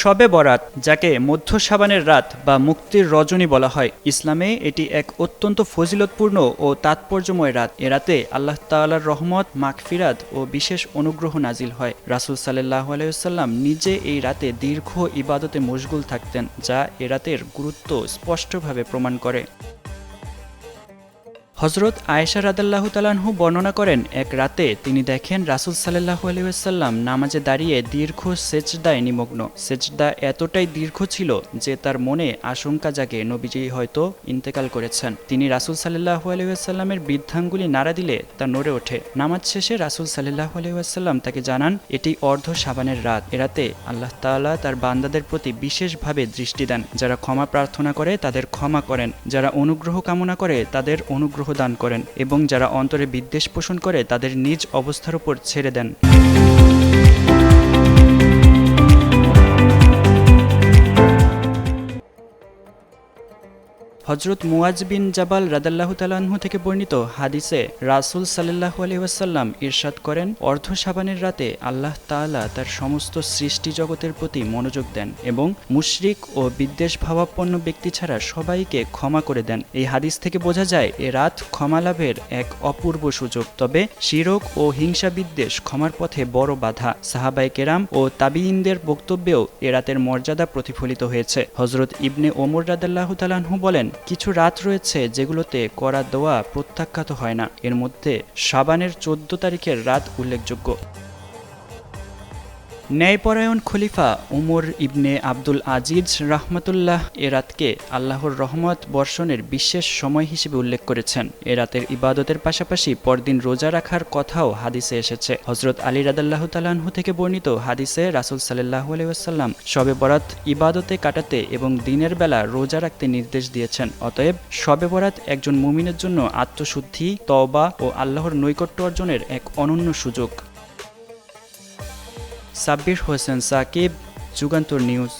শবে বরাত, যাকে মধ্য শাবানের রাত বা মুক্তির রজনী বলা হয়, ইসলামে এটি এক অত্যন্ত ফজিলতপূর্ণ ও তাৎপর্যময় রাত। এ রাতে আল্লাহ তাআলার রহমত, মাগফিরাত ও বিশেষ অনুগ্রহ নাজিল হয়। রাসূল সাল্লাল্লাহু আলাইহি ওয়াসাল্লাম নিজে এই রাতে দীর্ঘ ইবাদতে মশগুল থাকতেন, যা এ রাতের গুরুত্ব স্পষ্টভাবে প্রমাণ করে। হযরত আয়েশা রাদিয়াল্লাহু তাআলা আনহু বর্ণনা করেন, এক রাতে তিনি দেখেন রাসূল সাল্লাল্লাহু আলাইহি ওয়াসাল্লাম নামাজে দাঁড়িয়ে দীর্ঘ সেজদায় নিমগ্ন। সেজদা এতটাই দীর্ঘ ছিল যে তার মনে আশঙ্কা জাগে নবীজি হয়তো ইন্তেকাল করেছেন। তিনি রাসূল সাল্লাল্লাহু আলাইহি ওয়াসাল্লামের বৃদ্ধাঙ্গুলি নাড়া দিলে তা নড়ে ওঠে। নামাজ শেষে রাসূল সাল্লাল্লাহু আলাইহি ওয়াসাল্লাম তাকে জানান, এটি অর্ধ শাবানের রাত। এ রাতে আল্লাহ তাআলা তার বান্দাদের প্রতি বিশেষভাবে দৃষ্টি দেন। যারা ক্ষমা প্রার্থনা করে তাদের ক্ষমা করেন, যারা অনুগ্রহ কামনা করে তাদের অনুগ্রহ দান করেন এবং যারা অন্তরে বিদ্বেষ পোষণ করে তাদের নিজ অবস্থার উপর ছেড়ে দেন। হযরত মুয়াজ বিন জাবাল রাদিয়াল্লাহু তাআলা আনহু থেকে বর্ণিত হাদিসে রাসূল সাল্লাল্লাহু আলাইহি ওয়াসাল্লাম ইরশাদ করেন, অর্ধ শাবানের রাতে আল্লাহ তাআলা তার সমস্ত সৃষ্টি জগতের প্রতি মনোযোগ দেন এবং মুশরিক ও বিদ্বেষ ভাবাপন্ন ব্যক্তি ছাড়া সবাইকে ক্ষমা করে দেন। এই হাদিস থেকে বোঝা যায় এ রাত ক্ষমা লাভের এক অপূর্ব সুযোগ। তবে শিরক ও হিংসা বিদ্বেষ ক্ষমার পথে বড় বাধা। সাহাবায়ে কেরাম ও তাবিঈনদের বক্তব্যেও এ রাতের মর্যাদা প্রতিফলিত হয়েছে। হযরত ইবনে ওমর রাদিয়াল্লাহু তাআলা আনহু বলেন, কিছু রাত রয়েছে যেগুলোতে করা দোয়া প্রত্যাখ্যাত হয় না। এর মধ্যে শাবানের 14 তারিখের রাত উল্লেখযোগ্য। ন্যায়পরায়ণ খলিফা উমর ইবনে আব্দুল আজিজ রাহমাতুল্লাহ এ রাতকে আল্লাহর রহমত বর্ষণের বিশেষ সময় হিসেবে উল্লেখ করেছেন। এ রাতের ইবাদতের পাশাপাশি পরদিন রোজা রাখার কথাও হাদিসে এসেছে। হযরত আলী রাদিয়াল্লাহু তাআলা আনহু থেকে বর্ণিত হাদিসে রাসূল সাল্লাল্লাহু আলাইহি ওয়াসাল্লাম শবে বরাত ইবাদতে কাটাতে এবং দিনের বেলা রোজা রাখতে নির্দেশ দিয়েছেন। অতএব শবে বরাত একজন মুমিনের জন্য আত্মশুদ্ধি, তওবা ও আল্লাহর নৈকট্য অর্জনের এক অনন্য সুযোগ। সাব্বির হোসেন সাকিব, যুগান্তর নিউজ।